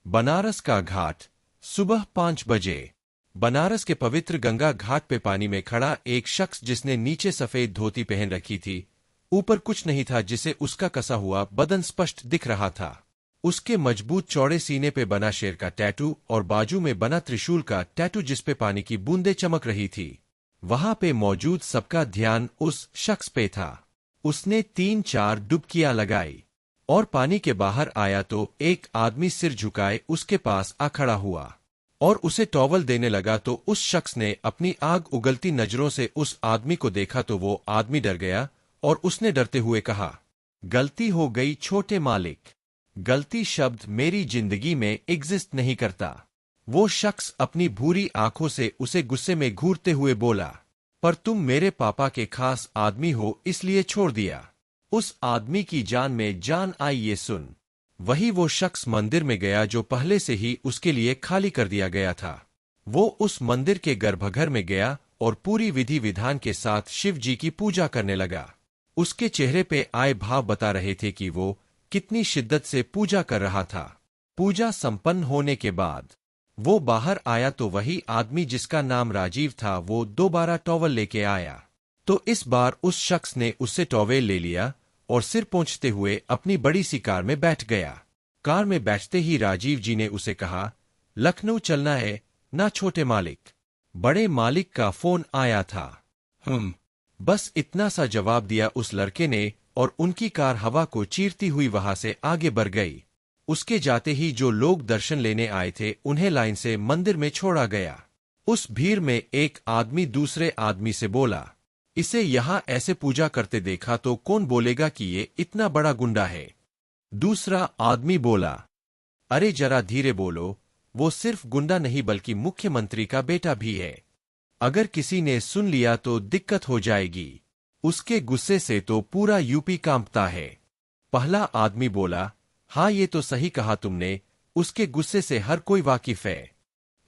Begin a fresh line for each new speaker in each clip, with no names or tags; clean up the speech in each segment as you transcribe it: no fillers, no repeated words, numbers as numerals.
बनारस का घाट। सुबह 5 बजे। बनारस के पवित्र गंगा घाट पे पानी में खड़ा एक शख्स जिसने नीचे सफेद धोती पहन रखी थी, ऊपर कुछ नहीं था, जिसे उसका कसा हुआ बदन स्पष्ट दिख रहा था। उसके मजबूत चौड़े सीने पे बना शेर का टैटू और बाजू में बना त्रिशूल का टैटू जिसपे पानी की बूंदें चमक रही थी। वहां पे मौजूद सबका ध्यान उस शख्स पे था। उसने 3-4 डुबकियां लगाई और पानी के बाहर आया तो एक आदमी सिर झुकाए उसके पास आ खड़ा हुआ और उसे टॉवल देने लगा। तो उस शख्स ने अपनी आग उगलती नजरों से उस आदमी को देखा तो वो आदमी डर गया और उसने डरते हुए कहा, गलती हो गई छोटे मालिक। गलती शब्द मेरी जिंदगी में एग्जिस्ट नहीं करता। वो शख्स अपनी भूरी आंखों से उसे गुस्से में घूरते हुए बोला, पर तुम मेरे पापा के खास आदमी हो इसलिए छोड़ दिया। उस आदमी की जान में जान आई ये सुन वही वो शख्स मंदिर में गया जो पहले से ही उसके लिए खाली कर दिया गया था। वो उस मंदिर के गर्भगृह में गया और पूरी विधि विधान के साथ शिव जी की पूजा करने लगा। उसके चेहरे पे आए भाव बता रहे थे कि वो कितनी शिद्दत से पूजा कर रहा था। पूजा संपन्न होने के बाद वो बाहर आया तो वही आदमी जिसका नाम राजीव था वो दोबारा टॉवल लेके आया। तो इस बार उस शख्स ने उससे टॉवेल ले लिया और सिर पोंछते हुए अपनी बड़ी सी कार में बैठ गया। कार में बैठते ही राजीव जी ने उसे कहा, लखनऊ चलना है ना छोटे मालिक? बड़े मालिक का फोन आया था। बस इतना सा जवाब दिया उस लड़के ने और उनकी कार हवा को चीरती हुई वहां से आगे बढ़ गई। उसके जाते ही जो लोग दर्शन लेने आए थे उन्हें लाइन से मंदिर में छोड़ा गया। उस भीड़ में एक आदमी दूसरे आदमी से बोला, इसे यहां ऐसे पूजा करते देखा तो कौन बोलेगा कि ये इतना बड़ा गुंडा है। दूसरा आदमी बोला, अरे जरा धीरे बोलो, वो सिर्फ गुंडा नहीं बल्कि मुख्यमंत्री का बेटा भी है। अगर किसी ने सुन लिया तो दिक्कत हो जाएगी। उसके गुस्से से तो पूरा यूपी कांपता है। पहला आदमी बोला, हाँ ये तो सही कहा तुमने, उसके गुस्से से हर कोई वाकिफ है।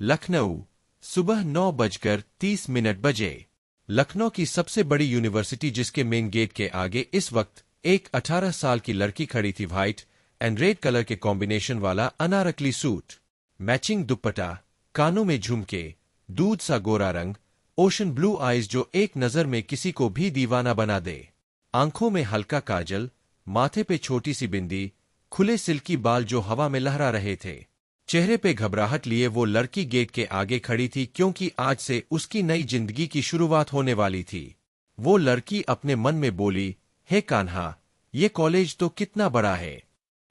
लखनऊ, सुबह 9:30 बजे। लखनऊ की सबसे बड़ी यूनिवर्सिटी जिसके मेन गेट के आगे इस वक्त एक 18 साल की लड़की खड़ी थी। व्हाइट एंड रेड कलर के कॉम्बिनेशन वाला अनारकली सूट, मैचिंग दुपट्टा, कानों में झुमके, दूध सा गोरा रंग, ओशन ब्लू आईज जो एक नजर में किसी को भी दीवाना बना दे, आंखों में हल्का काजल, माथे पे छोटी सी बिंदी, खुले सिल्की बाल जो हवा में लहरा रहे थे। चेहरे पे घबराहट लिए वो लड़की गेट के आगे खड़ी थी क्योंकि आज से उसकी नई जिंदगी की शुरुआत होने वाली थी। वो लड़की अपने मन में बोली, हे कान्हा, ये कॉलेज तो कितना बड़ा है।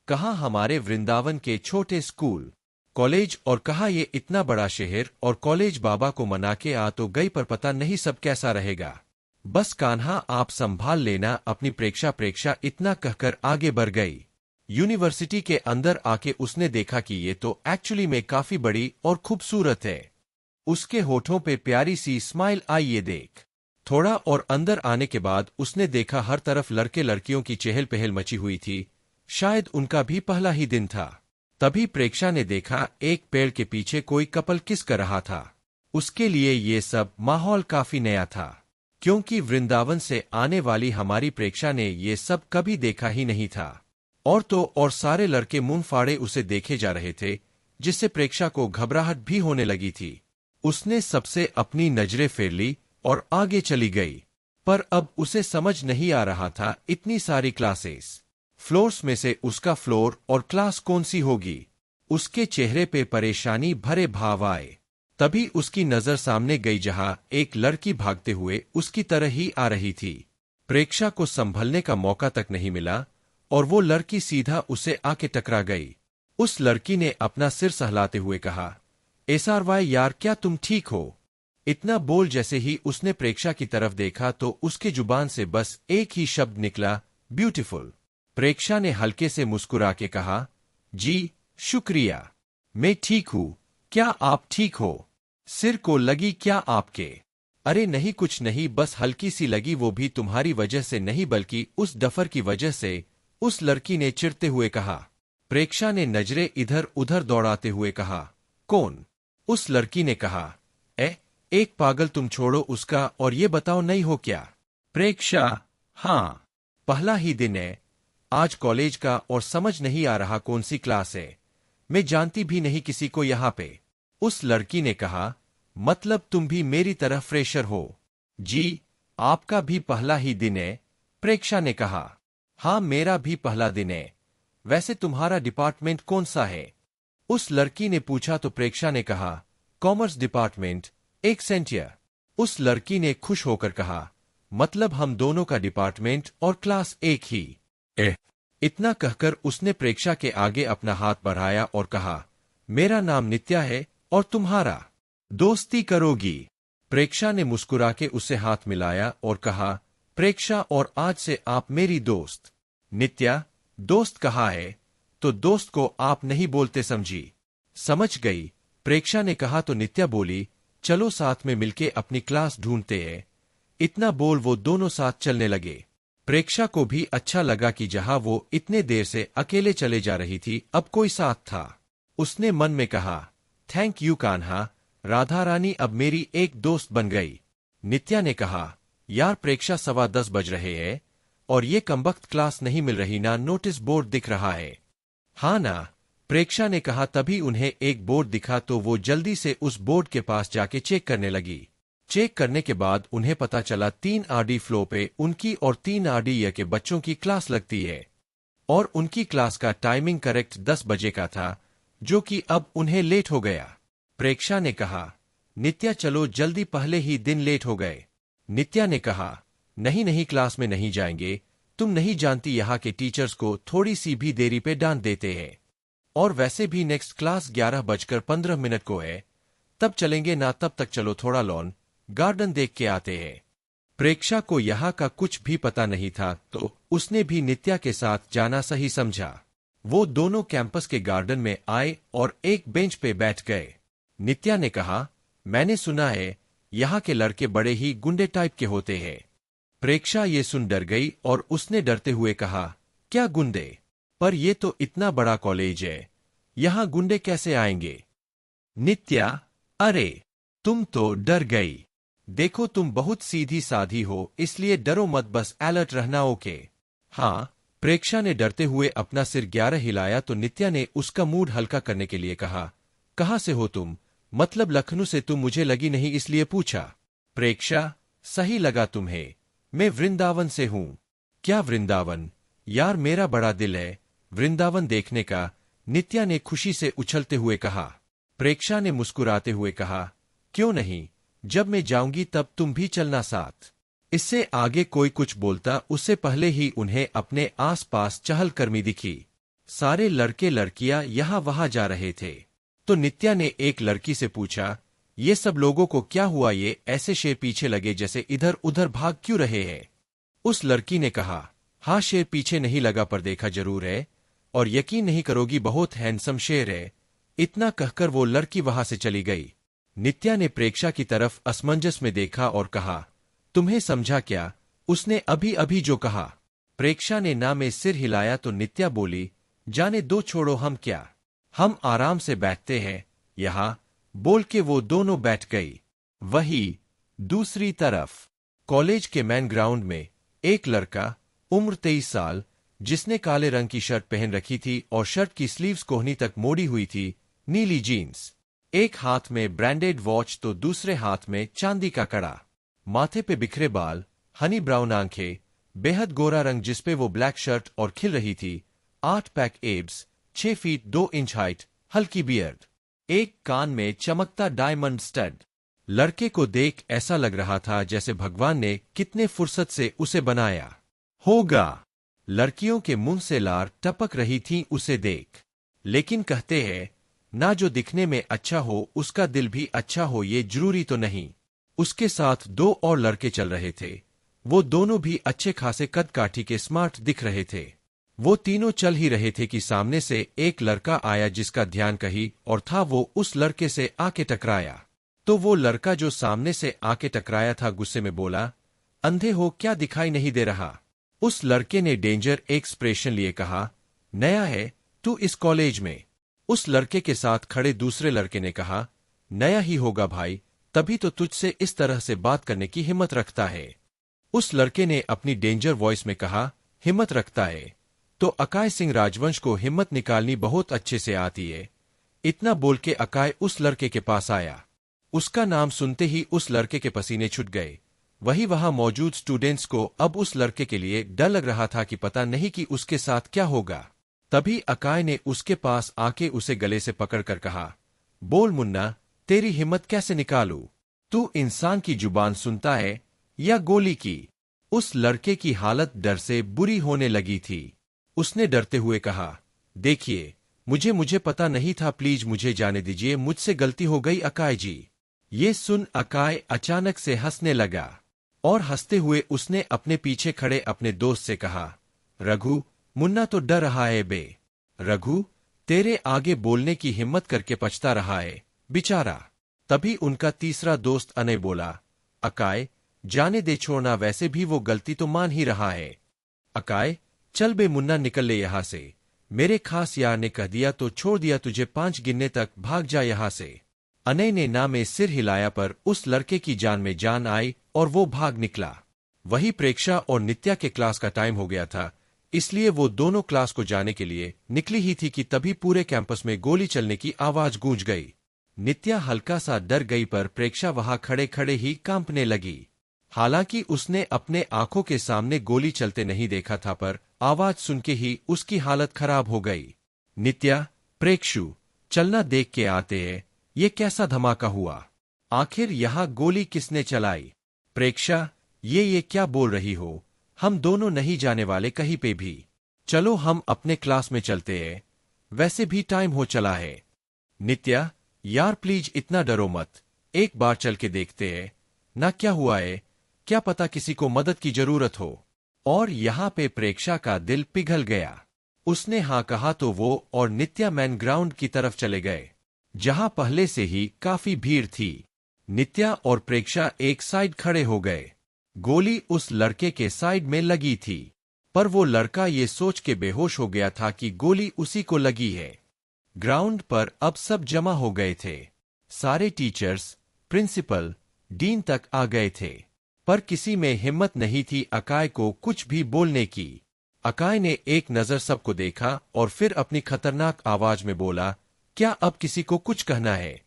कहाँ हमारे वृंदावन के छोटे स्कूल कॉलेज और कहाँ ये इतना बड़ा शहर और कॉलेज। बाबा को मना के आ तो गई पर पता नहीं सब कैसा रहेगा। बस कान्हा आप संभाल लेना अपनी प्रेक्षा इतना कहकर आगे बढ़ गई। यूनिवर्सिटी के अंदर आके उसने देखा कि ये तो एक्चुअली में काफी बड़ी और खूबसूरत है। उसके होठों पे प्यारी सी स्माइल आई ये देख। थोड़ा और अंदर आने के बाद उसने देखा हर तरफ लड़के लड़कियों की चहल पहल मची हुई थी। शायद उनका भी पहला ही दिन था। तभी प्रेक्षा ने देखा एक पेड़ के पीछे कोई कपल किस कर रहा था। उसके लिए ये सब माहौल काफी नया था क्योंकि वृंदावन से आने वाली हमारी प्रेक्षा ने ये सब कभी देखा ही नहीं था। और तो और सारे लड़के मुंह फाड़े उसे देखे जा रहे थे जिससे प्रेक्षा को घबराहट भी होने लगी थी। उसने सबसे अपनी नजरें फेर ली और आगे चली गई। पर अब उसे समझ नहीं आ रहा था इतनी सारी क्लासेस, फ्लोर्स में से उसका फ्लोर और क्लास कौन सी होगी। उसके चेहरे पे परेशानी भरे भाव आए। तभी उसकी नजर सामने गई जहां एक लड़की भागते हुए उसकी तरह ही आ रही थी। प्रेक्षा को संभलने का मौका तक नहीं मिला और वो लड़की सीधा उसे आके टकरा गई। उस लड़की ने अपना सिर सहलाते हुए कहा, एसआरवाई यार क्या तुम ठीक हो? इतना बोल जैसे ही उसने प्रेक्षा की तरफ देखा तो उसके जुबान से बस एक ही शब्द निकला, ब्यूटीफुल। प्रेक्षा ने हल्के से मुस्कुरा के कहा, जी शुक्रिया, मैं ठीक हूं, क्या आप ठीक हो? सिर को लगी क्या आपके? अरे नहीं कुछ नहीं, बस हल्की सी लगी, वो भी तुम्हारी वजह से नहीं बल्कि उस डफर की वजह से, उस लड़की ने चिढ़ते हुए कहा। प्रेक्षा ने नजरें इधर उधर दौड़ाते हुए कहा, कौन? उस लड़की ने कहा, एक पागल, तुम छोड़ो उसका और ये बताओ नहीं हो क्या? प्रेक्षा, हाँ, पहला ही दिन है आज कॉलेज का और समझ नहीं आ रहा कौन सी क्लास है। मैं जानती भी नहीं किसी को यहाँ पे। उस लड़की ने कहा, मतलब तुम भी मेरी तरह फ्रेशर हो? जी, आपका भी पहला ही दिन है, प्रेक्षा ने कहा। हाँ, मेरा भी पहला दिन है। वैसे तुम्हारा डिपार्टमेंट कौन सा है? उस लड़की ने पूछा तो प्रेक्षा ने कहा, कॉमर्स डिपार्टमेंट, एक्सेंटियर। उस लड़की ने खुश होकर कहा, मतलब हम दोनों का डिपार्टमेंट और क्लास एक ही। इतना कहकर उसने प्रेक्षा के आगे अपना हाथ बढ़ाया और कहा, मेरा नाम नित्या है और तुम्हारा? दोस्ती करोगी? प्रेक्षा ने मुस्कुरा के उससे हाथ मिलाया और कहा, प्रेक्षा, और आज से आप मेरी दोस्त। नित्या, दोस्त कहा है? तो दोस्त को आप नहीं बोलते समझी? समझ गई, प्रेक्षा ने कहा तो नित्या बोली, चलो साथ में मिलके अपनी क्लास ढूंढते हैं। इतना बोल वो दोनों साथ चलने लगे। प्रेक्षा को भी अच्छा लगा कि जहां वो इतने देर से अकेले चले जा रही थी, अब कोई साथ था। उसने मन में कहा, थैंक यू कान्हा, राधा रानी अब मेरी एक दोस्त बन गई। नित्या ने कहा, यार प्रेक्षा 10:15 बज रहे हैं और ये कमबख्त क्लास नहीं मिल रही ना, नोटिस बोर्ड दिख रहा है। हाँ ना, प्रेक्षा ने कहा। तभी उन्हें एक बोर्ड दिखा तो वो जल्दी से उस बोर्ड के पास जाके चेक करने लगी। चेक करने के बाद उन्हें पता चला 3 RD फ्लो पे उनकी और 3 RD के बच्चों की क्लास लगती है और उनकी क्लास का टाइमिंग करेक्ट 10 बजे का था, जो कि अब उन्हें लेट हो गया। प्रेक्षा ने कहा, नित्या चलो जल्दी, पहले ही दिन लेट हो गए। नित्या ने कहा, नहीं नहीं, क्लास में नहीं जाएंगे, तुम नहीं जानती यहाँ के टीचर्स को थोड़ी सी भी देरी पे डांट देते हैं, और वैसे भी नेक्स्ट क्लास 11:15 को है, तब चलेंगे ना, तब तक चलो थोड़ा लॉन गार्डन देख के आते हैं। प्रेक्षा को यहाँ का कुछ भी पता नहीं था तो उसने भी नित्या के साथ जाना सही समझा। वो दोनों कैंपस के गार्डन में आए और एक बेंच पे बैठ गए। नित्या ने कहा, मैंने सुना है यहाँ के लड़के बड़े ही गुंडे टाइप के होते हैं। प्रेक्षा ये सुन डर गई और उसने डरते हुए कहा, क्या गुंडे? पर ये तो इतना बड़ा कॉलेज है, यहाँ गुंडे कैसे आएंगे? नित्या, अरे तुम तो डर गई। देखो तुम बहुत सीधी साधी हो, इसलिए डरो मत, बस अलर्ट रहना, ओके? हाँ। प्रेक्षा ने डरते हुए अपना सिर 11 हिलाया तो नित्या ने उसका मूड हल्का करने के लिए कहा, कहाँ से हो तुम? मतलब लखनऊ से? तुम मुझे लगी नहीं इसलिए पूछा। प्रेक्षा, सही लगा तुम्हें, मैं वृंदावन से हूँ। क्या वृंदावन? यार मेरा बड़ा दिल है वृंदावन देखने का, नित्या ने खुशी से उछलते हुए कहा। प्रेक्षा ने मुस्कुराते हुए कहा, क्यों नहीं, जब मैं जाऊंगी तब तुम भी चलना साथ। इससे आगे कोई कुछ बोलता उससे पहले ही उन्हें अपने आसपास चहलकदमी दिखी। सारे लड़के लड़कियां यहाँ वहां जा रहे थे। तो नित्या ने एक लड़की से पूछा, ये सब लोगों को क्या हुआ, ये ऐसे शेर पीछे लगे जैसे इधर उधर भाग क्यों रहे हैं? उस लड़की ने कहा, हाँ शेर पीछे नहीं लगा पर देखा जरूर है, और यकीन नहीं करोगी बहुत हैंडसम शेर है। इतना कहकर वो लड़की वहां से चली गई। नित्या ने प्रेक्षा की तरफ असमंजस में देखा और कहा, तुम्हें समझा क्या उसने अभी अभी जो कहा? प्रेक्षा ने ना में सिर हिलाया तो नित्या बोली, जाने दो, छोड़ो, हम क्या, हम आराम से बैठते हैं यहाँ, बोल के वो दोनों बैठ गई। वही दूसरी तरफ कॉलेज के मैन ग्राउंड में एक लड़का उम्र 23 साल, जिसने काले रंग की शर्ट पहन रखी थी और शर्ट की स्लीव्स कोहनी तक मोड़ी हुई थी, नीली जीन्स, एक हाथ में ब्रांडेड वॉच तो दूसरे हाथ में चांदी का कड़ा, माथे पे बिखरे बाल, हनी ब्राउन आंखें, बेहद गोरा रंग जिसपे वो ब्लैक शर्ट और खिल रही थी, 8 pack abs, 6 feet 2 inch height, हल्की बियर्ड, एक कान में चमकता डायमंड स्टड। लड़के को देख ऐसा लग रहा था जैसे भगवान ने कितने फुर्सत से उसे बनाया होगा। लड़कियों के मुंह से लार टपक रही थी उसे देख। लेकिन कहते हैं ना, जो दिखने में अच्छा हो उसका दिल भी अच्छा हो, ये जरूरी तो नहीं। उसके साथ 2 और लड़के चल रहे थे। वो दोनों भी अच्छे खासे कद काठी के स्मार्ट दिख रहे थे। वो तीनों चल ही रहे थे कि सामने से एक लड़का आया जिसका ध्यान कहीं और था। वो उस लड़के से आके टकराया तो वो लड़का जो सामने से आके टकराया था गुस्से में बोला, अंधे हो क्या, दिखाई नहीं दे रहा? उस लड़के ने डेंजर एक्सप्रेशन लिए कहा, नया है तू इस कॉलेज में? उस लड़के के साथ खड़े दूसरे लड़के ने कहा, नया ही होगा भाई, तभी तो तुझसे इस तरह से बात करने की हिम्मत रखता है। उस लड़के ने अपनी डेंजर वॉइस में कहा, हिम्मत रखता है तो अकाय सिंह राजवंश को हिम्मत निकालनी बहुत अच्छे से आती है। इतना बोल के अकाय उस लड़के के पास आया। उसका नाम सुनते ही उस लड़के के पसीने छूट गए। वही वहां मौजूद स्टूडेंट्स को अब उस लड़के के लिए डर लग रहा था कि पता नहीं कि उसके साथ क्या होगा। तभी अकाय ने उसके पास आके उसे गले से पकड़कर कहा, बोल मुन्ना, तेरी हिम्मत कैसे निकालूं? तू इंसान की जुबान सुनता है या गोली की? उस लड़के की हालत डर से बुरी होने लगी थी। उसने डरते हुए कहा, देखिए, मुझे पता नहीं था, प्लीज मुझे जाने दीजिए, मुझसे गलती हो गई अकाय जी। ये सुन अकाय अचानक से हंसने लगा और हंसते हुए उसने अपने पीछे खड़े अपने दोस्त से कहा, रघु, मुन्ना तो डर रहा है बे। रघु, तेरे आगे बोलने की हिम्मत करके पछता रहा है बेचारा। तभी उनका तीसरा दोस्त अनय बोला, अकाय, जाने दे, छोड़ना, वैसे भी वो गलती तो मान ही रहा है। अकाय, चल बे मुन्ना, निकल ले यहां से। मेरे खास यार ने कह दिया तो छोड़ दिया तुझे, 5 गिनने तक भाग जा यहां से। अनय ने ना में सिर हिलाया पर उस लड़के की जान में जान आई और वो भाग निकला। वही प्रेक्षा और नित्या के क्लास का टाइम हो गया था, इसलिए वो दोनों क्लास को जाने के लिए निकली ही थी कि तभी पूरे कैंपस में गोली चलने की आवाज गूंज गई। नित्या हल्का सा डर गई पर प्रेक्षा वहां खड़े खड़े ही कांपने लगी। हालांकि उसने अपने आंखों के सामने गोली चलते नहीं देखा था, पर आवाज सुन के ही उसकी हालत खराब हो गई। नित्या, प्रेक्षु, चलना, देख के आते हैं ये कैसा धमाका हुआ। आखिर यहां गोली किसने चलाई? प्रेक्षा, ये क्या बोल रही हो? हम दोनों नहीं जाने वाले कहीं पे भी। चलो हम अपने क्लास में चलते हैं, वैसे भी टाइम हो चला है। नित्या, यार प्लीज इतना डरो मत, एक बार चल के देखते हैं ना क्या हुआ है, क्या पता किसी को मदद की जरूरत हो। और यहां पे प्रेक्षा का दिल पिघल गया। उसने हाँ कहा तो वो और नित्या मैन ग्राउंड की तरफ चले गए, जहां पहले से ही काफी भीड़ थी। नित्या और प्रेक्षा एक साइड खड़े हो गए। गोली उस लड़के के साइड में लगी थी, पर वो लड़का ये सोच के बेहोश हो गया था कि गोली उसी को लगी है। ग्राउंड पर अब सब जमा हो गए थे। सारे टीचर्स, प्रिंसिपल, डीन तक आ गए थे, पर किसी में हिम्मत नहीं थी अकाय को कुछ भी बोलने की। अकाय ने एक नजर सबको देखा और फिर अपनी खतरनाक आवाज में बोला, क्या अब किसी को कुछ कहना है?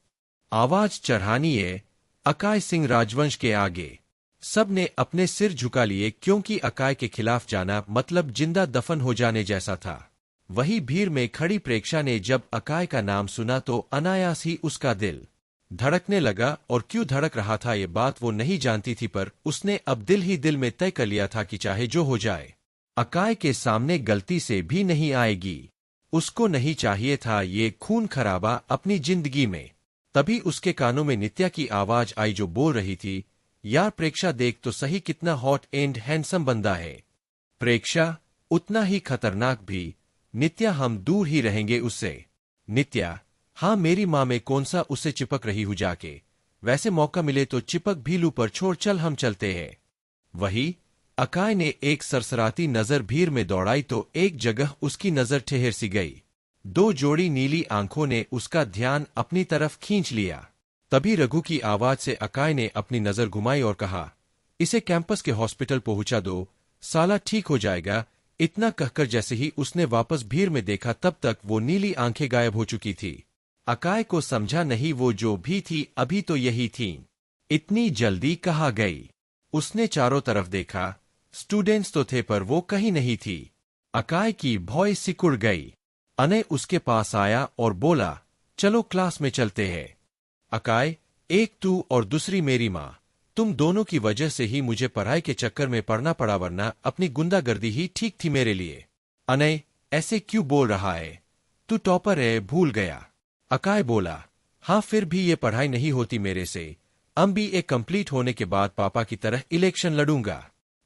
आवाज चढ़ानी है अकाय सिंह राजवंश के आगे। सब ने अपने सिर झुका लिए, क्योंकि अकाय के खिलाफ जाना मतलब जिंदा दफन हो जाने जैसा था। वही भीड़ में खड़ी प्रेक्षा ने जब अकाय का नाम सुना तो अनायास ही उसका दिल धड़कने लगा, और क्यों धड़क रहा था ये बात वो नहीं जानती थी, पर उसने अब दिल ही दिल में तय कर लिया था कि चाहे जो हो जाए, अकाय के सामने गलती से भी नहीं आएगी। उसको नहीं चाहिए था ये खून खराबा अपनी जिंदगी में। तभी उसके कानों में नित्या की आवाज आई जो बोल रही थी, यार प्रेक्षा, देख तो सही कितना हॉट एंड हैंडसम बंदा है। प्रेक्षा, उतना ही खतरनाक भी। नित्या, हम दूर ही रहेंगे उससे। नित्या, हाँ, मेरी माँ में कौन सा उससे चिपक रही हूँ जाके, वैसे मौका मिले तो चिपक भी लूं, पर छोड़, चल हम चलते हैं। वही अकाय ने एक सरसराती नजर भीड़ में दौड़ाई तो एक जगह उसकी नजर ठहर सी गई। 2 जोड़ी नीली आंखों ने उसका ध्यान अपनी तरफ खींच लिया। तभी रघु की आवाज से अकाय ने अपनी नजर घुमाई और कहा, इसे कैंपस के हॉस्पिटल पहुंचा दो, साला ठीक हो जाएगा। इतना कहकर जैसे ही उसने वापस भीड़ में देखा, तब तक वो नीली आंखें गायब हो चुकी थी। अकाय को समझा नहीं, वो जो भी थी अभी तो यही थी, इतनी जल्दी कहाँ गई। उसने चारों तरफ देखा, स्टूडेंट्स तो थे पर वो कहीं नहीं थी। अकाय की भौं सिकुड़ गई। अनय उसके पास आया और बोला, चलो क्लास में चलते हैं। अकाय, एक तू और दूसरी मेरी माँ, तुम दोनों की वजह से ही मुझे पढ़ाई के चक्कर में पड़ना पड़ा, वरना अपनी गुंडागर्दी ही ठीक थी मेरे लिए। अनय, ऐसे क्यों बोल रहा है? तू टॉपर है, भूल गया। अकाय बोला, हाँ, फिर भी ये पढ़ाई नहीं होती मेरे से। MBA कंप्लीट होने के बाद पापा की तरह इलेक्शन लड़ूंगा।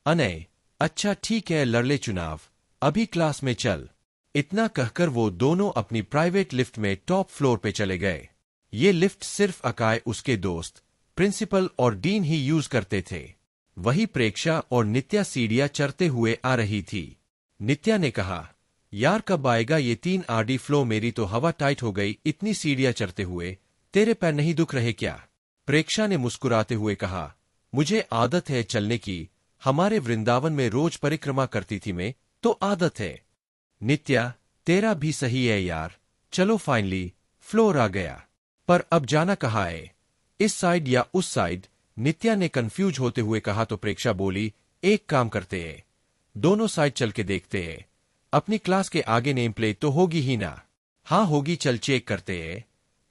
अनय, अच्छा ठीक है, लड़ ले चुनाव, अभी क्लास में चल। इतना कहकर वो दोनों अपनी प्राइवेट लिफ्ट में टॉप फ्लोर पे चले गए। ये लिफ्ट सिर्फ अकाय, उसके दोस्त, प्रिंसिपल और डीन ही यूज करते थे। वही प्रेक्षा और नित्या सीढ़ियां चढ़ते हुए आ रही थी। नित्या ने कहा, यार कब आएगा ये 3 RD फ्लो, मेरी तो हवा टाइट हो गई इतनी सीढ़ियां चढ़ते हुए। तेरे पैर नहीं दुख रहे क्या? प्रेक्षा ने मुस्कुराते हुए कहा, मुझे आदत है चलने की, हमारे वृंदावन में रोज परिक्रमा करती थी मैं, तो आदत है। नित्या, तेरा भी सही है यार, चलो फाइनली फ्लोर आ गया। पर अब जाना कहाँ है, इस साइड या उस साइड? नित्या ने कंफ्यूज होते हुए कहा तो प्रेक्षा बोली, एक काम करते हैं, दोनों साइड चल के देखते हैं। अपनी क्लास के आगे नेम प्लेट तो होगी ही ना? हाँ होगी, चल चेक करते हैं,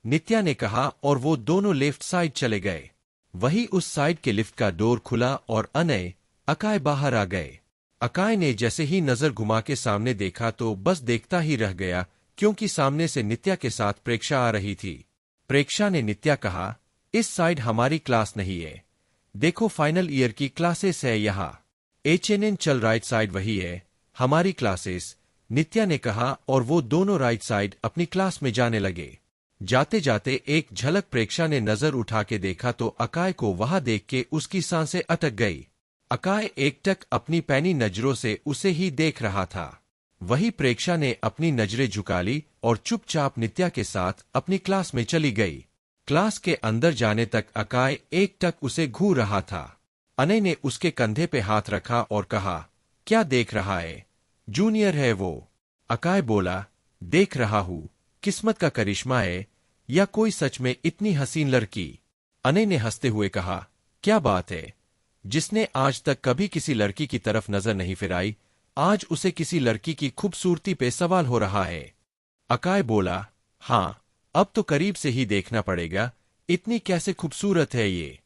नित्या ने कहा और वो दोनों लेफ्ट साइड चले गए। वही उस साइड के लिफ्ट का डोर खुला और अनय अकाय बाहर आ गए। अकाय ने जैसे ही नजर घुमा के सामने देखा तो बस देखता ही रह गया, क्योंकि सामने से नित्या के साथ प्रेक्षा आ रही थी। प्रेक्षा ने नित्या कहा, इस साइड हमारी क्लास नहीं है, देखो फाइनल ईयर की क्लासेस है यहाँ। HNN चल राइट साइड वही है हमारी क्लासेस, नित्या ने कहा और वो दोनों राइट साइड अपनी क्लास में जाने लगे। जाते जाते एक झलक प्रेक्षा ने नजर उठा के देखा तो अकाय को वहां देख के उसकी सांसें अटक गई। अकाय एकटक अपनी पैनी नजरों से उसे ही देख रहा था। वही प्रेक्षा ने अपनी नजरें झुका ली और चुपचाप नित्या के साथ अपनी क्लास में चली गई। क्लास के अंदर जाने तक अकाय एकटक उसे घूर रहा था। अनय ने उसके कंधे पे हाथ रखा और कहा, क्या देख रहा है, जूनियर है वो? अकाय बोला, देख रहा हूं, किस्मत का करिश्मा है या कोई सच में इतनी हसीन लड़की? अनय ने हंसते हुए कहा, क्या बात है, जिसने आज तक कभी किसी लड़की की तरफ नजर नहीं फिराई, आज उसे किसी लड़की की खूबसूरती पे सवाल हो रहा है। अकाय बोला, हाँ, अब तो करीब से ही देखना पड़ेगा, इतनी कैसे खूबसूरत है ये।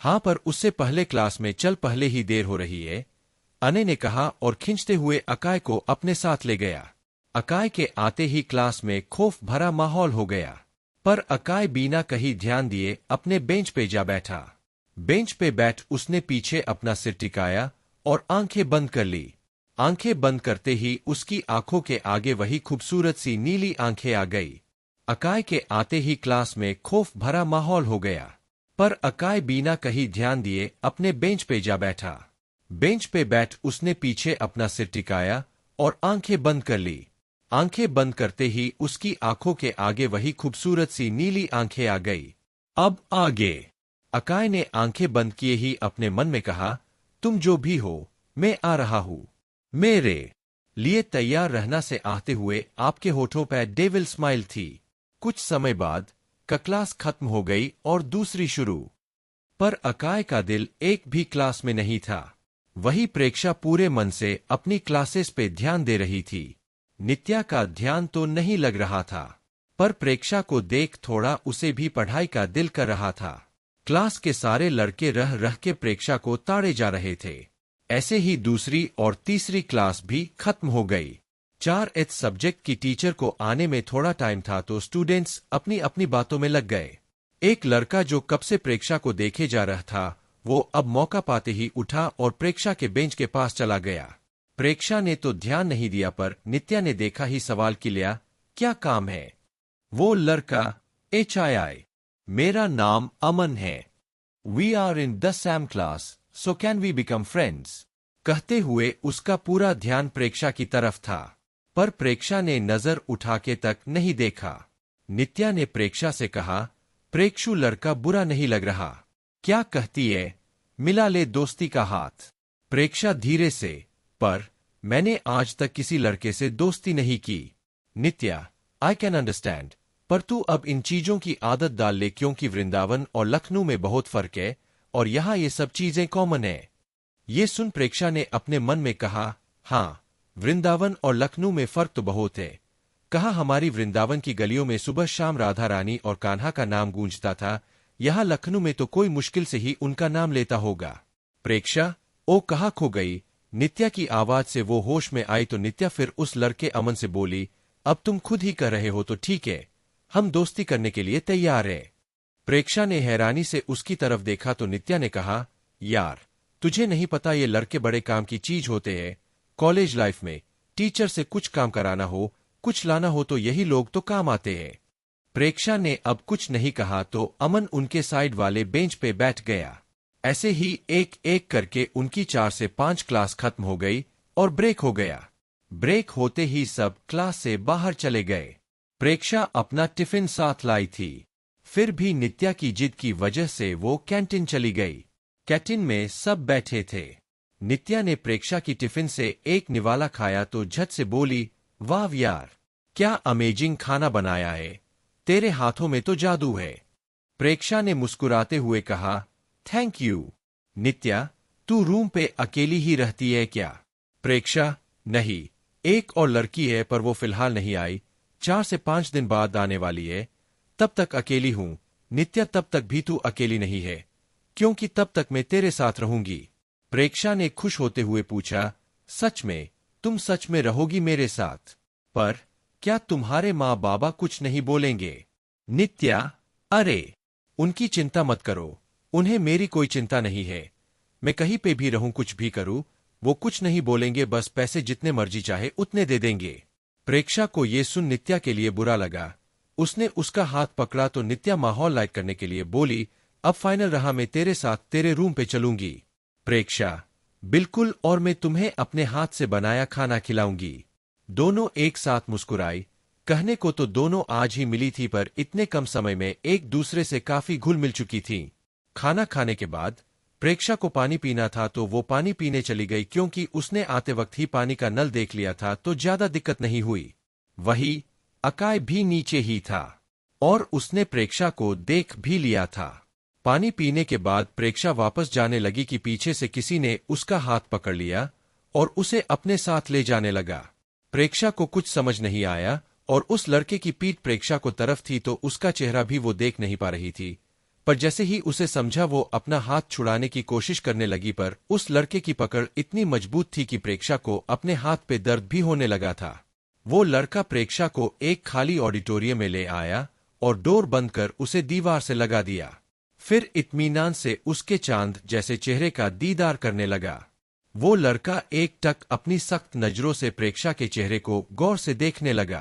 हाँ, पर उससे पहले क्लास में चल, पहले ही देर हो रही है, अनय ने कहा और खींचते हुए अकाय को अपने साथ ले गया। अकाय के आते ही क्लास में खौफ भरा माहौल हो गया, पर अकाय बिना कहीं ध्यान दिए अपने बेंच पे जा बैठा। बेंच पे बैठ उसने पीछे अपना सिर टिकाया और आंखें बंद कर ली। आंखें बंद करते ही उसकी आंखों के आगे वही खूबसूरत सी नीली आंखें आ गई। अकाय के आते ही क्लास में खौफ भरा माहौल हो गया, पर अकाय बिना कहीं ध्यान दिए अपने बेंच पे जा बैठा। बेंच पे बैठ उसने पीछे अपना सिर टिकाया और आंखें बंद कर ली। आंखें बंद करते ही उसकी आंखों के आगे वही खूबसूरत सी नीली आंखें आ गई। अब आगे? अकाय ने आंखें बंद किए ही अपने मन में कहा, तुम जो भी हो, मैं आ रहा हूं, मेरे लिए तैयार रहना। से आते हुए आपके होठों पर डेविल स्माइल थी। कुछ समय बाद क्लास खत्म हो गई और दूसरी शुरू, पर अकाय का दिल एक भी क्लास में नहीं था। वही प्रेक्षा पूरे मन से अपनी क्लासेस पे ध्यान दे रही थी। नित्या का ध्यान तो नहीं लग रहा था, पर प्रेक्षा को देख थोड़ा उसे भी पढ़ाई का दिल कर रहा था। क्लास के सारे लड़के रह रह के प्रेक्षा को ताड़े जा रहे थे। ऐसे ही दूसरी और तीसरी क्लास भी खत्म हो गई। 4th सब्जेक्ट की टीचर को आने में थोड़ा टाइम था तो स्टूडेंट्स अपनी अपनी बातों में लग गए। एक लड़का जो कब से प्रेक्षा को देखे जा रहा था, वो अब मौका पाते ही उठा और प्रेक्षा के बेंच के पास चला गया। प्रेक्षा ने तो ध्यान नहीं दिया, पर नित्या ने देखा ही सवाल किया, क्या काम है? वो लड़का, HII, मेरा नाम अमन है, we are in the same class, so can we become friends, कहते हुए उसका पूरा ध्यान प्रेक्षा की तरफ था। पर प्रेक्षा ने नजर उठा के तक नहीं देखा। नित्या ने प्रेक्षा से कहा, प्रेक्षु लड़का बुरा नहीं लग रहा, क्या कहती है, मिला ले दोस्ती का हाथ। प्रेक्षा धीरे से, पर मैंने आज तक किसी लड़के से दोस्ती नहीं की। नित्या, आई कैन अंडरस्टैंड, पर तू अब इन चीजों की आदत डाल ले, क्योंकि वृंदावन और लखनऊ में बहुत फर्क है और यहाँ ये सब चीजें कॉमन है। ये सुन प्रेक्षा ने अपने मन में कहा, हाँ, वृंदावन और लखनऊ में फर्क तो बहुत है। कहा हमारी वृंदावन की गलियों में सुबह शाम राधा रानी और कान्हा का नाम गूंजता था, यहाँ लखनऊ में तो कोई मुश्किल से ही उनका नाम लेता होगा। प्रेक्षा, ओ कहाँ खो गई? नित्या की आवाज से वो होश में आई तो नित्या फिर उस लड़के अमन से बोली, अब तुम खुद ही कर रहे हो तो ठीक है, हम दोस्ती करने के लिए तैयार है। प्रेक्षा ने हैरानी से उसकी तरफ देखा तो नित्या ने कहा, यार, तुझे नहीं पता ये लड़के बड़े काम की चीज होते हैं। कॉलेज लाइफ में टीचर से कुछ काम कराना हो, कुछ लाना हो तो यही लोग तो काम आते हैं। प्रेक्षा ने अब कुछ नहीं कहा तो अमन उनके साइड वाले बेंच पे बैठ गया। ऐसे ही एक एक करके उनकी 4 से 5 क्लास खत्म हो गई और ब्रेक हो गया। ब्रेक होते ही सब क्लास से बाहर चले गए। प्रेक्षा अपना टिफिन साथ लाई थी, फिर भी नित्या की जिद की वजह से वो कैंटीन चली गई। कैंटीन में सब बैठे थे। नित्या ने प्रेक्षा की टिफिन से एक निवाला खाया तो झट से बोली, वाह यार, क्या अमेजिंग खाना बनाया है, तेरे हाथों में तो जादू है। प्रेक्षा ने मुस्कुराते हुए कहा, थैंक यू। नित्या, तू रूम पे अकेली ही रहती है क्या? प्रेक्षा, नहीं, एक और लड़की है पर वो फिलहाल नहीं आई, 4 से 5 दिन बाद आने वाली है। तब तक अकेली हूं। नित्या, तब तक भी तू अकेली नहीं है, क्योंकि तब तक मैं तेरे साथ रहूंगी। प्रेक्षा ने खुश होते हुए पूछा, सच में? तुम सच में रहोगी मेरे साथ? पर क्या तुम्हारे माँ बाबा कुछ नहीं बोलेंगे? नित्या, अरे, उनकी चिंता मत करो, उन्हें मेरी कोई चिंता नहीं है। मैं कहीं पे भी रहूं, कुछ भी करूं, वो कुछ नहीं बोलेंगे, बस पैसे जितने मर्जी चाहे उतने दे देंगे। प्रेक्षा को ये सुन नित्या के लिए बुरा लगा। उसने उसका हाथ पकड़ा तो नित्या माहौल लाइट करने के लिए बोली, अब फाइनल रहा, मैं तेरे साथ तेरे रूम पे चलूंगी। प्रेक्षा, बिल्कुल, और मैं तुम्हें अपने हाथ से बनाया खाना खिलाऊंगी। दोनों एक साथ मुस्कुराई। कहने को तो दोनों आज ही मिली थी, पर इतने कम समय में एक दूसरे से काफी घुल मिल चुकी थीं। खाना खाने के बाद प्रेक्षा को पानी पीना था तो वो पानी पीने चली गई, क्योंकि उसने आते वक्त ही पानी का नल देख लिया था तो ज्यादा दिक्कत नहीं हुई। वही अकाय भी नीचे ही था और उसने प्रेक्षा को देख भी लिया था। पानी पीने के बाद प्रेक्षा वापस जाने लगी कि पीछे से किसी ने उसका हाथ पकड़ लिया और उसे अपने साथ ले जाने लगा। प्रेक्षा को कुछ समझ नहीं आया और उस लड़के की पीठ प्रेक्षा को तरफ थी तो उसका चेहरा भी वो देख नहीं पा रही थी। पर जैसे ही उसे समझा वो अपना हाथ छुड़ाने की कोशिश करने लगी, पर उस लड़के की पकड़ इतनी मजबूत थी कि प्रेक्षा को अपने हाथ पे दर्द भी होने लगा था। वो लड़का प्रेक्षा को एक खाली ऑडिटोरियम में ले आया और डोर बंद कर उसे दीवार से लगा दिया। फिर इत्मीनान से उसके चांद जैसे चेहरे का दीदार करने लगा। वो लड़का एक टक अपनी सख्त नजरों से प्रेक्षा के चेहरे को गौर से देखने लगा।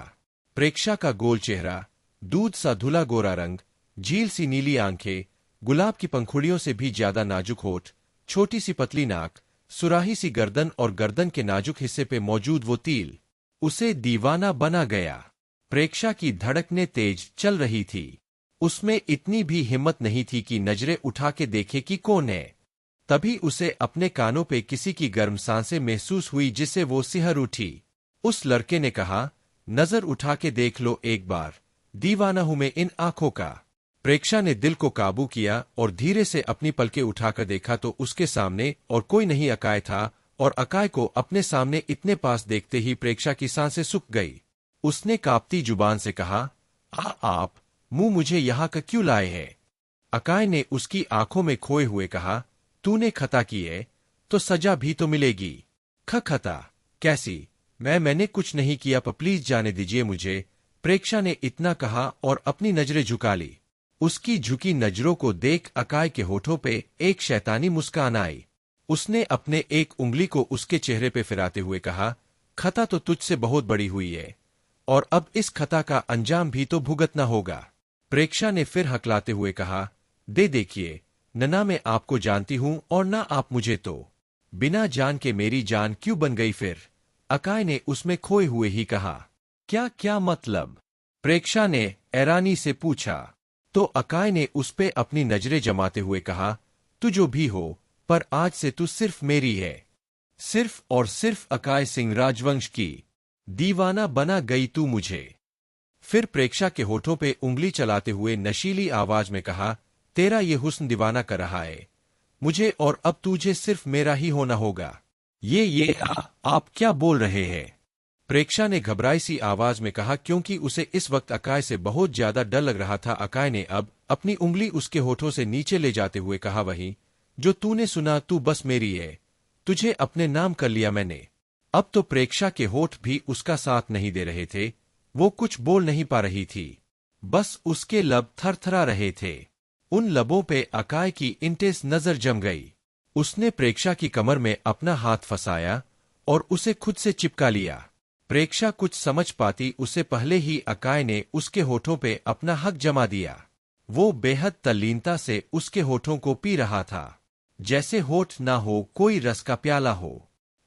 प्रेक्षा का गोल चेहरा, दूध सा धुला गोरा रंग, झील सी नीली आंखें, गुलाब की पंखुड़ियों से भी ज्यादा नाजुक होठ, छोटी सी पतली नाक, सुराही सी गर्दन और गर्दन के नाजुक हिस्से पे मौजूद वो तिल उसे दीवाना बना गया। प्रेक्षा की धड़कनें तेज चल रही थी। उसमें इतनी भी हिम्मत नहीं थी कि नजरें उठा के देखे कि कौन है। तभी उसे अपने कानों पे किसी की गर्म सांसें महसूस हुई, जिससे वो सिहर उठी। उस लड़के ने कहा, नजर उठा के देख लो एक बार, दीवाना हूं मैं इन आंखों का। प्रेक्षा ने दिल को काबू किया और धीरे से अपनी पलकें उठाकर देखा तो उसके सामने और कोई नहीं अकाय था, और अकाय को अपने सामने इतने पास देखते ही प्रेक्षा की सांसें सूख गई। उसने कांपती जुबान से कहा, आप मुंह मुझे यहाँ का क्यों लाए हैं? अकाय ने उसकी आंखों में खोए हुए कहा, तूने खता की है तो सजा भी तो मिलेगी। खता कैसी? मैंने कुछ नहीं किया, पर प्लीज जाने दीजिए मुझे। प्रेक्षा ने इतना कहा और अपनी नजरें झुका ली। उसकी झुकी नजरों को देख अकाय के होठों पे एक शैतानी मुस्कान आई। उसने अपने एक उंगली को उसके चेहरे पे फिराते हुए कहा, खता तो तुझसे बहुत बड़ी हुई है और अब इस खता का अंजाम भी तो भुगतना होगा। प्रेक्षा ने फिर हकलाते हुए कहा, दे देखिए, न ना मैं आपको जानती हूं और ना आप मुझे, तो बिना जान के मेरी जान क्यों बन गई फिर? अकाय ने उसमें खोए हुए ही कहा। क्या क्या मतलब? प्रेक्षा ने हैरानी से पूछा। तो अकाय ने उस पे अपनी नजरें जमाते हुए कहा, तू जो भी हो, पर आज से तू सिर्फ मेरी है, सिर्फ और सिर्फ अकाय सिंह राजवंश की। दीवाना बना गई तू मुझे। फिर प्रेक्षा के होठों पे उंगली चलाते हुए नशीली आवाज में कहा, तेरा ये हुस्न दीवाना कर रहा है मुझे, और अब तुझे सिर्फ मेरा ही होना होगा। आप क्या बोल रहे हैं? प्रेक्षा ने घबराई सी आवाज में कहा, क्योंकि उसे इस वक्त अकाय से बहुत ज्यादा डर लग रहा था। अकाय ने अब अपनी उंगली उसके होठों से नीचे ले जाते हुए कहा, वही जो तूने सुना, तू बस मेरी है, तुझे अपने नाम कर लिया मैंने। अब तो प्रेक्षा के होठ भी उसका साथ नहीं दे रहे थे। वो कुछ बोल नहीं पा रही थी, बस उसके लब थरथरा रहे थे। उन लबों पे अकाय की इंटेंस नजर जम गई। उसने प्रेक्षा की कमर में अपना हाथ फंसाया और उसे खुद से चिपका लिया। प्रेक्षा कुछ समझ पाती उससे पहले ही अकाय ने उसके होठों पे अपना हक जमा दिया। वो बेहद तल्लीनता से उसके होठों को पी रहा था, जैसे होठ ना हो कोई रस का प्याला हो।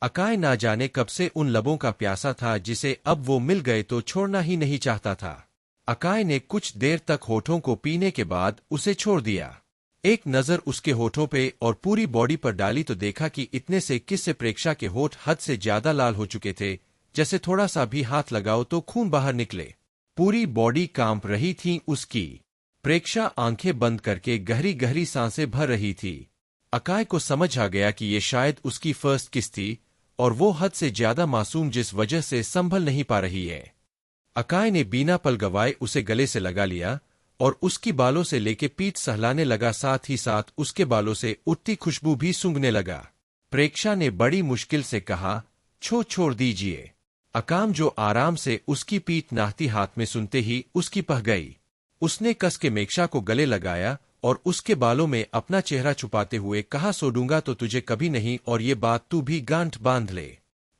अकाय ना जाने कब से उन लबों का प्यासा था, जिसे अब वो मिल गए तो छोड़ना ही नहीं चाहता था। अकाय ने कुछ देर तक होठों को पीने के बाद उसे छोड़ दिया। एक नजर उसके होठों पे और पूरी बॉडी पर डाली तो देखा कि इतने से किससे प्रेक्षा के होठ हद से ज्यादा लाल हो चुके थे, जैसे थोड़ा सा भी हाथ लगाओ तो खून बाहर निकले। पूरी बॉडी कांप रही थी उसकी। प्रेक्षा आंखें बंद करके गहरी गहरी सांसें भर रही थी। अकाय को समझ आ गया कि ये शायद उसकी फर्स्ट किस थी और वो हद से ज्यादा मासूम जिस वजह से संभल नहीं पा रही है। अकाय ने बिना पल गवाए उसे गले से लगा लिया और उसकी बालों से लेके पीठ सहलाने लगा, साथ ही साथ उसके बालों से उठती खुशबू भी सूंघने लगा। प्रेक्षा ने बड़ी मुश्किल से कहा, छोड़ दीजिए। अकाम जो आराम से उसकी पीठ नाहती हाथ में सुनते ही उसकी पह गई। उसने कस के मेक्षा को गले लगाया और उसके बालों में अपना चेहरा छुपाते हुए कहा, सोडूंगा तो तुझे कभी नहीं, और ये बात तू भी गांठ बांध ले।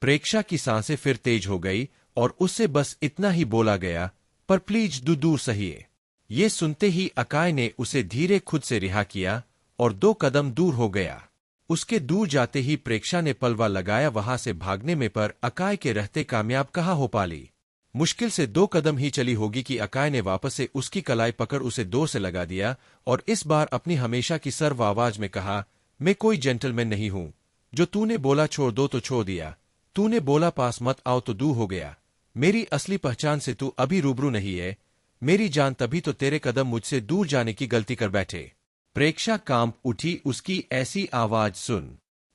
प्रेक्षा की सांसें फिर तेज हो गई और उससे बस इतना ही बोला गया, पर प्लीज दूर सहिए। ये सुनते ही अकाय ने उसे धीरे खुद से रिहा किया और 2 कदम दूर हो गया। उसके दूर जाते ही प्रेक्षा ने पलवा लगाया वहां से भागने में, पर अकाय के रहते कामयाब कहाँ हो पाली। मुश्किल से 2 कदम ही चली होगी कि अकाय ने वापस से उसकी कलाई पकड़ उसे 2 से लगा दिया और इस बार अपनी हमेशा की सर्व आवाज में कहा, मैं कोई जेंटलमैन नहीं हूं। जो तूने बोला छोड़ दो तो छोड़ दिया, तूने बोला पास मत आओ तो दूर हो गया। मेरी असली पहचान से तू अभी रूबरू नहीं है मेरी जान, तभी तो तेरे कदम मुझसे दूर जाने की गलती कर बैठे। प्रेक्षा कांप उठी उसकी ऐसी आवाज सुन।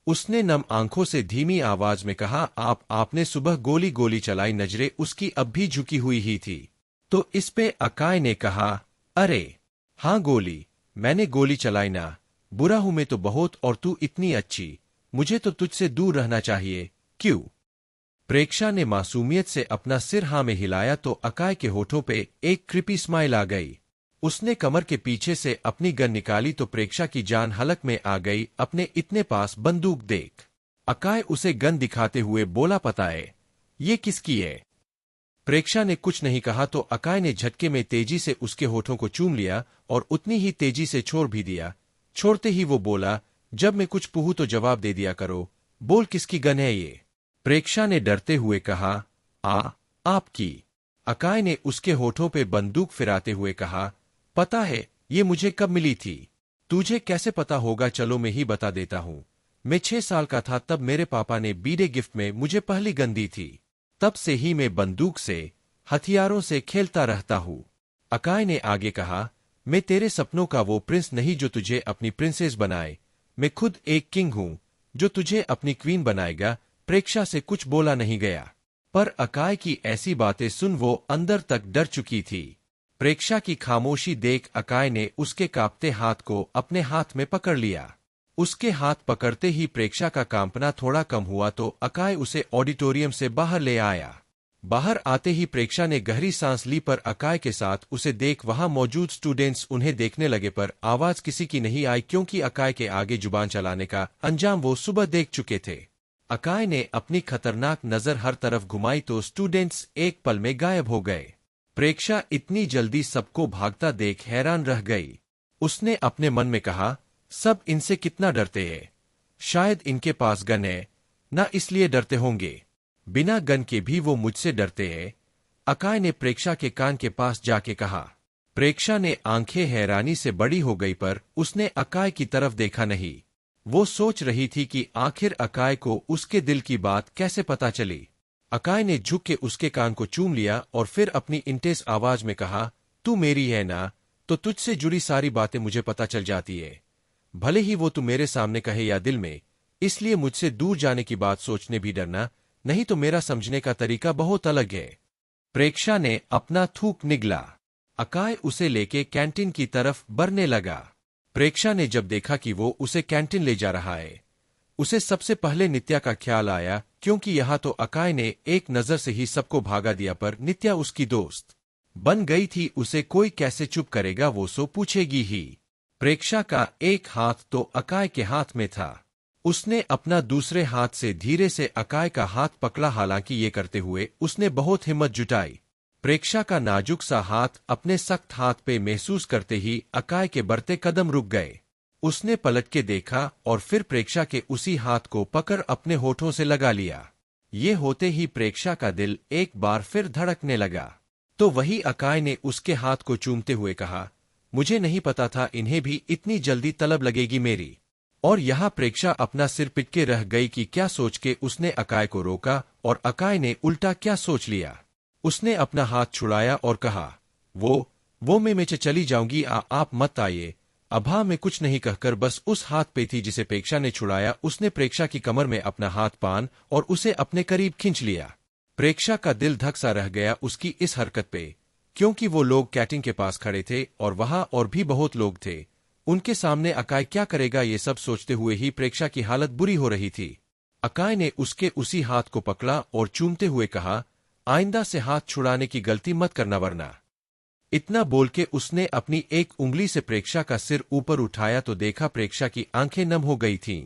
उसने नम आंखों से धीमी आवाज में कहा, आपने सुबह गोली चलाई। नजरें उसकी अब भी झुकी हुई ही थी। तो इस पे अकाय ने कहा, अरे हाँ गोली, मैंने गोली चलाई ना। बुरा हूं मैं तो बहुत, और तू इतनी अच्छी, मुझे तो तुझसे दूर रहना चाहिए। क्यों? प्रेक्षा ने मासूमियत से अपना सिर हाँ में हिलाया तो अकाय के होठों पे एक क्रिपी स्माइल आ गई। उसने कमर के पीछे से अपनी गन निकाली तो प्रेक्षा की जान हलक में आ गई। अपने इतने पास बंदूक देख। अकाय उसे गन दिखाते हुए बोला, पता है ये किसकी है? प्रेक्षा ने कुछ नहीं कहा तो अकाय ने झटके में तेजी से उसके होठों को चूम लिया और उतनी ही तेजी से छोड़ भी दिया। छोड़ते ही वो बोला, जब मैं कुछ पूछूं तो जवाब दे दिया करो। बोल किसकी गन है ये? प्रेक्षा ने डरते हुए कहा, आपकी। अकाय ने उसके होठों पे बंदूक फिराते हुए कहा, पता है ये मुझे कब मिली थी? तुझे कैसे पता होगा? चलो मैं ही बता देता हूँ। मैं 6 साल का था तब मेरे पापा ने बर्थडे गिफ्ट में मुझे पहली गन दी थी। तब से ही मैं बंदूक से, हथियारों से खेलता रहता हूँ। अकाय ने आगे कहा, मैं तेरे सपनों का वो प्रिंस नहीं जो तुझे अपनी प्रिंसेस बनाए। मैं खुद एक किंग हूँ जो तुझे अपनी क्वीन बनाएगा। प्रेक्षा से कुछ बोला नहीं गया, पर अकाय की ऐसी बातें सुन वो अंदर तक डर चुकी थी। प्रेक्षा की खामोशी देख अकाय ने उसके कांपते हाथ को अपने हाथ में पकड़ लिया। उसके हाथ पकड़ते ही प्रेक्षा का कांपना थोड़ा कम हुआ तो अकाय उसे ऑडिटोरियम से बाहर ले आया। बाहर आते ही प्रेक्षा ने गहरी सांस ली, पर अकाय के साथ उसे देख वहां मौजूद स्टूडेंट्स उन्हें देखने लगे, पर आवाज किसी की नहीं आई क्योंकि अकाय के आगे जुबान चलाने का अंजाम वो सुबह देख चुके थे। अकाय ने अपनी खतरनाक नजर हर तरफ घुमाई तो स्टूडेंट्स एक पल में गायब हो गए। प्रेक्षा इतनी जल्दी सबको भागता देख हैरान रह गई। उसने अपने मन में कहा, सब इनसे कितना डरते हैं। शायद इनके पास गन है ना, इसलिए डरते होंगे। बिना गन के भी वो मुझसे डरते हैं। अकाय ने प्रेक्षा के कान के पास जाके कहा। प्रेक्षा ने आंखें हैरानी से बड़ी हो गई, पर उसने अकाय की तरफ देखा नहीं। वो सोच रही थी कि आखिर अकाय को उसके दिल की बात कैसे पता चली। अकाय ने झुक के उसके कान को चूम लिया और फिर अपनी इंटेंस आवाज में कहा, तू मेरी है ना, तो तुझसे जुड़ी सारी बातें मुझे पता चल जाती है। भले ही वो तू मेरे सामने कहे या दिल में, इसलिए मुझसे दूर जाने की बात सोचने भी डरना, नहीं तो मेरा समझने का तरीका बहुत अलग है। प्रेक्षा ने अपना थूक निगला। अकाय उसे लेके कैंटीन की तरफ बढ़ने लगा। प्रेक्षा ने जब देखा कि वो उसे कैंटीन ले जा रहा है, उसे सबसे पहले नित्या का ख्याल आया, क्योंकि यहाँ तो अकाय ने एक नजर से ही सबको भागा दिया, पर नित्या उसकी दोस्त बन गई थी। उसे कोई कैसे चुप करेगा, वो सो पूछेगी ही। प्रेक्षा का एक हाथ तो अकाय के हाथ में था। उसने अपना दूसरे हाथ से धीरे से अकाय का हाथ पकड़ा, हालांकि ये करते हुए उसने बहुत हिम्मत जुटाई। प्रेक्षा का नाजुक सा हाथ अपने सख्त हाथ पे महसूस करते ही अकाय के बढ़ते कदम रुक गए। उसने पलट के देखा और फिर प्रेक्षा के उसी हाथ को पकड़ अपने होठों से लगा लिया। ये होते ही प्रेक्षा का दिल एक बार फिर धड़कने लगा। तो वही अकाय ने उसके हाथ को चूमते हुए कहा, मुझे नहीं पता था इन्हें भी इतनी जल्दी तलब लगेगी मेरी। और यहाँ प्रेक्षा अपना सिर पिटके रह गई कि क्या सोच के उसने अकाय को रोका और अकाय ने उल्टा क्या सोच लिया। उसने अपना हाथ छुड़ाया और कहा, वो मैं चली जाऊंगी, आप मत आइए। अभा में कुछ नहीं कहकर बस उस हाथ पे थी जिसे प्रेक्षा ने छुड़ाया। उसने प्रेक्षा की कमर में अपना हाथ पान और उसे अपने करीब खींच लिया। प्रेक्षा का दिल धक सा रह गया उसकी इस हरकत पे, क्योंकि वो लोग कैटिंग के पास खड़े थे और वहां और भी बहुत लोग थे। उनके सामने अकाय क्या करेगा ये सब सोचते हुए ही प्रेक्षा की हालत बुरी हो रही थी। अकाय ने उसके उसी हाथ को पकड़ा और चूमते हुए कहा, आइंदा से हाथ छुड़ाने की गलती मत करना वरना। इतना बोल के उसने अपनी एक उंगली से प्रेक्षा का सिर ऊपर उठाया तो देखा प्रेक्षा की आंखें नम हो गई थीं।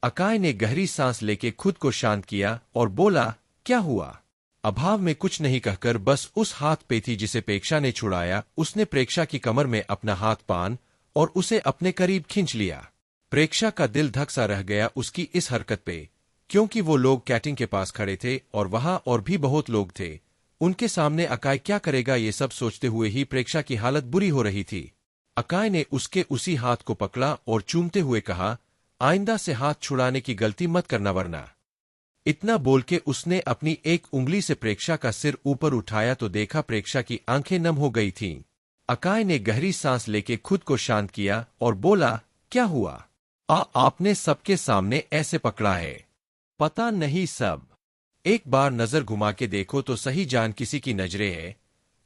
अकाय ने गहरी सांस लेके खुद को शांत किया और बोला, क्या हुआ? अभाव में कुछ नहीं कहकर बस उस हाथ पे थी जिसे प्रेक्षा ने छुड़ाया। उसने प्रेक्षा की कमर में अपना हाथ पान और उसे अपने करीब खींच लिया। प्रेक्षा का दिल धक सा रह गया उसकी इस हरकत पे, क्योंकि वो लोग कैटिंग के पास खड़े थे और वहां और भी बहुत लोग थे। उनके सामने अकाय क्या करेगा ये सब सोचते हुए ही प्रेक्षा की हालत बुरी हो रही थी। अकाय ने उसके उसी हाथ को पकड़ा और चूमते हुए कहा, आइंदा से हाथ छुड़ाने की गलती मत करना वरना। इतना बोल के उसने अपनी एक उंगली से प्रेक्षा का सिर ऊपर उठाया तो देखा प्रेक्षा की आंखें नम हो गई थीं। अकाय ने गहरी सांस लेके खुद को शांत किया और बोला, क्या हुआ? आपने सबके सामने ऐसे पकड़ा है? पता नहीं सब। एक बार नजर घुमा के देखो तो सही, जान किसी की नजरें है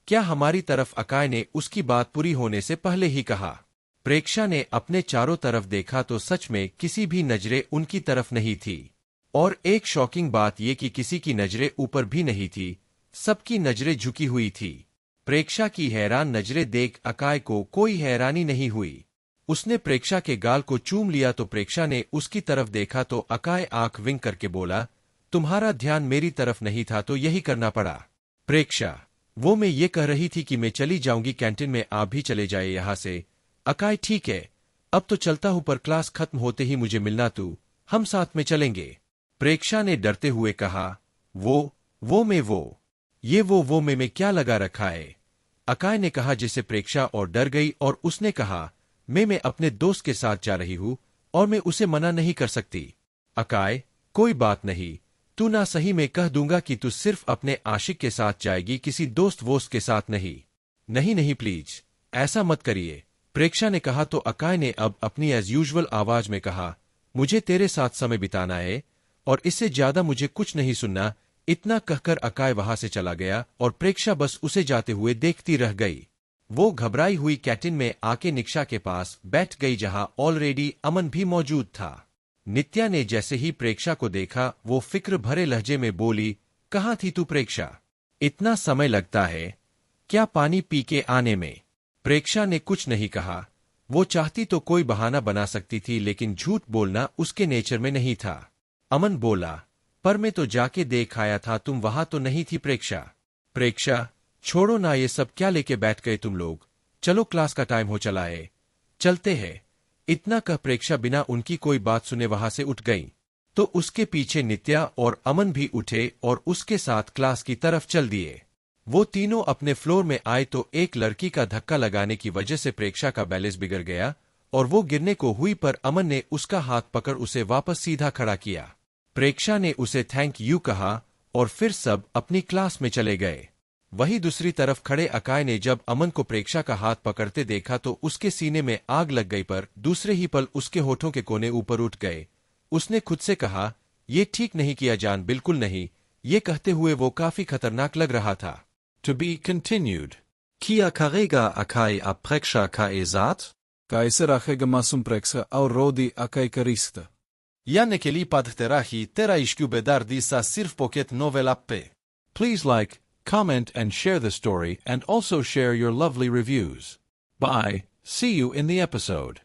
क्या हमारी तरफ? अकाय ने उसकी बात पूरी होने से पहले ही कहा। प्रेक्षा ने अपने चारों तरफ देखा तो सच में किसी भी नजरें उनकी तरफ नहीं थी। और एक शॉकिंग बात यह कि किसी की नजरें ऊपर भी नहीं थी, सबकी नजरें झुकी हुई थी। प्रेक्षा की हैरान नजरें देख अकाय को कोई हैरानी नहीं हुई। उसने प्रेक्षा के गाल को चूम लिया तो प्रेक्षा ने उसकी तरफ देखा तो अकाय आंख विंक करके बोला, तुम्हारा ध्यान मेरी तरफ नहीं था तो यही करना पड़ा। प्रेक्षा, वो मैं ये कह रही थी कि मैं चली जाऊंगी कैंटीन में, आप भी चले जाए यहां से। अकाय, ठीक है, अब तो चलता हूं पर क्लास खत्म होते ही मुझे मिलना, तू हम साथ में चलेंगे। प्रेक्षा ने डरते हुए कहा, वो मैं क्या लगा रखा है? अकाय ने कहा जिसे प्रेक्षा और डर गई और उसने कहा, मैं अपने दोस्त के साथ जा रही हूं और मैं उसे मना नहीं कर सकती। अकाय, कोई बात नहीं, तू ना सही मैं कह दूंगा कि तू सिर्फ अपने आशिक के साथ जाएगी, किसी दोस्त वोस्त के साथ नहीं। नहीं प्लीज, ऐसा मत करिए, प्रेक्षा ने कहा तो अकाय ने अब अपनी एज यूजुअल आवाज में कहा, मुझे तेरे साथ समय बिताना है और इससे ज्यादा मुझे कुछ नहीं सुनना। इतना कहकर अकाय वहां से चला गया और प्रेक्षा बस उसे जाते हुए देखती रह गई। वो घबराई हुई कैंटीन में आके निक्षा के पास बैठ गई जहां ऑलरेडी अमन भी मौजूद था। नित्या ने जैसे ही प्रेक्षा को देखा वो फिक्र भरे लहजे में बोली, कहाँ थी तू प्रेक्षा? इतना समय लगता है क्या पानी पी के आने में? प्रेक्षा ने कुछ नहीं कहा। वो चाहती तो कोई बहाना बना सकती थी लेकिन झूठ बोलना उसके नेचर में नहीं था। अमन बोला, पर मैं तो जाके देख आया था, तुम वहां तो नहीं थी प्रेक्षा। प्रेक्षा, छोड़ो ना ये सब, क्या लेके बैठ गए तुम लोग? चलो क्लास का टाइम हो चला है, चलते हैं। इतना कह प्रेक्षा बिना उनकी कोई बात सुने वहां से उठ गई तो उसके पीछे नित्या और अमन भी उठे और उसके साथ क्लास की तरफ चल दिए। वो तीनों अपने फ्लोर में आए तो एक लड़की का धक्का लगाने की वजह से प्रेक्षा का बैलेंस बिगड़ गया और वो गिरने को हुई, पर अमन ने उसका हाथ पकड़ उसे वापस सीधा खड़ा किया। प्रेक्षा ने उसे थैंक यू कहा और फिर सब अपनी क्लास में चले गए। वहीं दूसरी तरफ खड़े अकाय ने जब अमन को प्रेक्षा का हाथ पकड़ते देखा तो उसके सीने में आग लग गई, पर दूसरे ही पल उसके होठों के कोने ऊपर उठ गए। उसने खुद से कहा, ये ठीक नहीं किया जान, बिल्कुल नहीं। ये कहते हुए वो काफी खतरनाक लग रहा था।
To be continued. Kia carrega akai a preksha ka ezat?
Kaisera hegemasum prexa au rodi akai carista.
Yanne ke li padhterahi tera ishku bedardi sa sirf poket novel appe.
Please like, comment and share the story and also share your lovely reviews. Bye, see you in the episode.